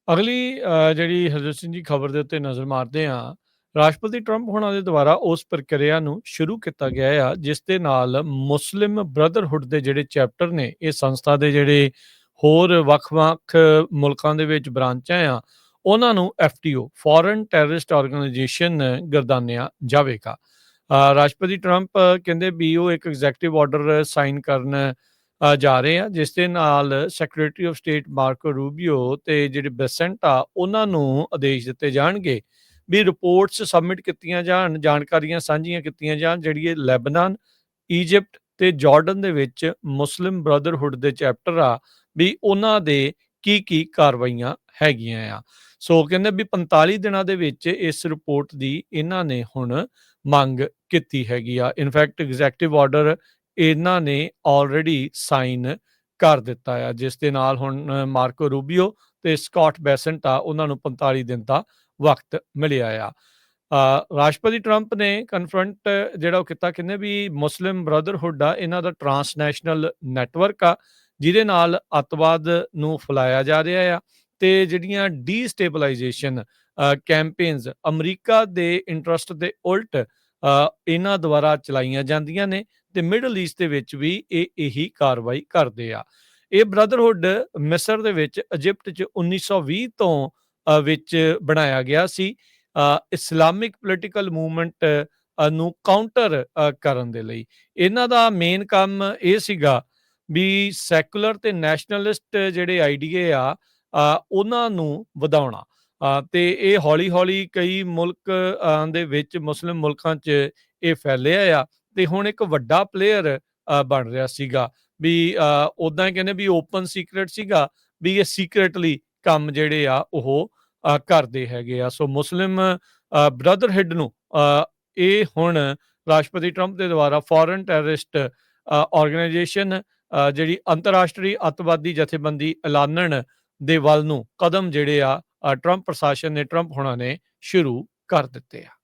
ਅਗਲੀ ਜਿਹੜੀ ਹਰਜੋਤ ਸਿੰਘ ਜੀ ਖਬਰ ਦੇ ਉੱਤੇ ਨਜ਼ਰ ਮਾਰਦੇ ਹਾਂ। ਰਾਸ਼ਟਰਪਤੀ ਟਰੰਪ ਹੋਣਾ ਦੇ ਦੁਆਰਾ ਉਸ ਪ੍ਰਕਿਰਿਆ ਨੂੰ ਸ਼ੁਰੂ ਕੀਤਾ ਗਿਆ ਆ ਜਿਸ ਦੇ ਨਾਲ ਮੁਸਲਿਮ ਬ੍ਰਦਰਹੁੱਡ ਦੇ ਜਿਹੜੇ ਚੈਪਟਰ ਨੇ, ਇਹ ਸੰਸਥਾ ਦੇ ਜਿਹੜੇ ਹੋਰ ਵੱਖ-ਵੱਖ ਮੁਲਕਾਂ ਦੇ ਵਿੱਚ ਬ੍ਰਾਂਚਾਂ ਆ, ਉਹਨਾਂ ਨੂੰ ਐਫਟੀਓ ਫੋਰਨ ਟੈਰਰਿਸਟ ਆਰਗੇਨਾਈਜੇਸ਼ਨ ਗਰਦਾਨਿਆ ਜਾਵੇਗਾ। ਰਾਸ਼ਟਰਪਤੀ ਟਰੰਪ ਕਹਿੰਦੇ ਵੀ ਉਹ ਇੱਕ ਐਗਜ਼ੈਕਟਿਵ ਆਰਡਰ ਸਾਈਨ ਕਰਨ ਜਾ ਰਹੇ ਆ ਜਿਸ ਦੇ ਨਾਲ ਸੈਕਟਰੀ ਆਫ ਸਟੇਟ ਮਾਰਕੋ ਰੂਬੀਓ ਤੇ ਜਿਹੜੇ ਬੈਸੈਂਟ ਆ ਉਹਨਾਂ ਨੂੰ ਆਦੇਸ਼ ਦਿੱਤੇ ਜਾਣਗੇ ਵੀ ਰਿਪੋਰਟਸ ਸਬਮਿਟ ਕੀਤੀਆਂ ਜਾਣ, ਜਾਣਕਾਰੀਆਂ ਸਾਂਝੀਆਂ ਕੀਤੀਆਂ ਜਾਣ ਜਿਹੜੀ ਇਹ ਲੈਬਨਾਨ, ਈਜਿਪਟ ਤੇ ਜਾਰਡਨ ਦੇ ਵਿੱਚ ਮੁਸਲਿਮ ਬ੍ਰਦਰਹੁੱਡ ਦੇ ਚੈਪਟਰ ਆ ਵੀ ਉਹਨਾਂ ਦੇ ਕੀ ਕਾਰਵਾਈਆਂ ਹੈਗੀਆਂ ਆ। ਸੋ ਕਹਿੰਦੇ ਵੀ 45 ਦਿਨਾਂ ਦੇ ਵਿੱਚ ਇਸ ਰਿਪੋਰਟ ਦੀ ਇਹਨਾਂ ਨੇ ਹੁਣ ਮੰਗ ਕੀਤੀ ਹੈਗੀ ਆ। ਇਨਫੈਕਟ ਐਗਜ਼ੈਕਟਿਵ ਆਰਡਰ ਇਹਨਾਂ ਨੇ ਆਲਰੇਡੀ ਸਾਈਨ ਕਰ ਦਿੱਤਾ ਆ ਜਿਸ ਦੇ ਨਾਲ ਹੁਣ ਮਾਰਕੋ ਰੂਬੀਓ ਤੇ ਸਕਾਟ ਬੈਸੈਂਟ ਆ ਉਹਨਾਂ ਨੂੰ 45 ਦਿਨ ਦਾ ਵਕਤ ਮਿਲਿਆ ਆ। ਰਾਸ਼ਟਰਪਤੀ ਟਰੰਪ ਨੇ ਕਨਫਰੰਟ ਜਿਹੜਾ ਉਹ ਕੀਤਾ, ਕਹਿੰਦੇ ਵੀ ਮੁਸਲਿਮ ਬ੍ਰਦਰਹੁੱਡ ਆ ਇਹਨਾਂ ਦਾ ਟਰਾਂਸਨੈਸ਼ਨਲ ਨੈਟਵਰਕ ਆ ਜਿਹਦੇ ਨਾਲ ਅੱਤਵਾਦ ਨੂੰ ਫੈਲਾਇਆ ਜਾ ਰਿਹਾ ਆ ਤੇ ਜਿਹੜੀਆਂ ਡੀਸਟੇਬਲਾਈਜੇਸ਼ਨ ਕੈਂਪੇਨਸ ਅਮਰੀਕਾ ਦੇ ਇੰਟਰਸਟ ਦੇ ਉਲਟ ਇਹਨਾਂ ਦੁਆਰਾ ਚਲਾਈਆਂ ਜਾਂਦੀਆਂ ਨੇ ਤੇ ਮਿਡਲ ਈਸਟ ਦੇ ਵਿੱਚ ਵੀ ਇਹ ਇਹੀ ਕਾਰਵਾਈ ਕਰਦੇ ਆ। ਇਹ ਬ੍ਰਦਰਹੁੱਡ ਮਿਸਰ ਦੇ ਵਿੱਚ, ਇਜਿਪਟ 'ਚ 1920 ਤੋਂ ਵਿੱਚ ਬਣਾਇਆ ਗਿਆ ਸੀ ਇਸਲਾਮਿਕ ਪੋਲੀਟੀਕਲ ਮੂਵਮੈਂਟ ਨੂੰ ਕਾਊਂਟਰ ਕਰਨ ਦੇ ਲਈ। ਇਹਨਾਂ ਦਾ ਮੇਨ ਕੰਮ ਇਹ ਸੀਗਾ ਵੀ ਸੈਕੂਲਰ ਤੇ ਨੈਸ਼ਨਲਿਸਟ ਜਿਹੜੇ ਆਈਡੀਏ ਆ ਉਹਨਾਂ ਨੂੰ ਵਧਾਉਣਾ ਤੇ ਇਹ ਹੌਲੀ-ਹੌਲੀ ਕਈ ਮੁਲਕ ਦੇ ਵਿੱਚ, ਮੁਸਲਿਮ ਮੁਲਕਾਂ 'ਚ ਇਹ ਫੈਲਿਆ ਆ ਤੇ ਹੁਣ ਇੱਕ ਵੱਡਾ ਪਲੇਅਰ ਬਣ ਰਿਹਾ ਸੀਗਾ ਵੀ ਉਦਾਂ ਕਹਿੰਦੇ ਵੀ ਓਪਨ ਸੀਕ੍ਰੇਟ ਸੀਗਾ ਵੀ ਇਹ ਸੀਕ੍ਰੇਟਲੀ ਕੰਮ ਜਿਹੜੇ ਆ ਉਹ ਕਰਦੇ ਹੈਗੇ ਆ। ਸੋ ਮੁਸਲਿਮ ਬ੍ਰਦਰਹੁੱਡ ਨੂੰ ਇਹ ਹੁਣ ਰਾਸ਼ਟਰਪਤੀ ਟਰੰਪ ਦੇ ਦੁਆਰਾ ਫੋਰਨ ਟੈਰਰਿਸਟ ਆਰਗੇਨਾਈਜੇਸ਼ਨ ਜਿਹੜੀ ਅੰਤਰਰਾਸ਼ਟਰੀ ਅੱਤਵਾਦੀ ਜਥੇਬੰਦੀ ਐਲਾਨਣ ਦੇ ਵੱਲ ਨੂੰ ਕਦਮ ਜਿਹੜੇ ਆ ਟਰੰਪ ਪ੍ਰਸ਼ਾਸਨ ਨੇ, ਟਰੰਪ ਹੋਣਾ ਨੇ ਸ਼ੁਰੂ ਕਰ ਦਿੱਤੇ ਆ।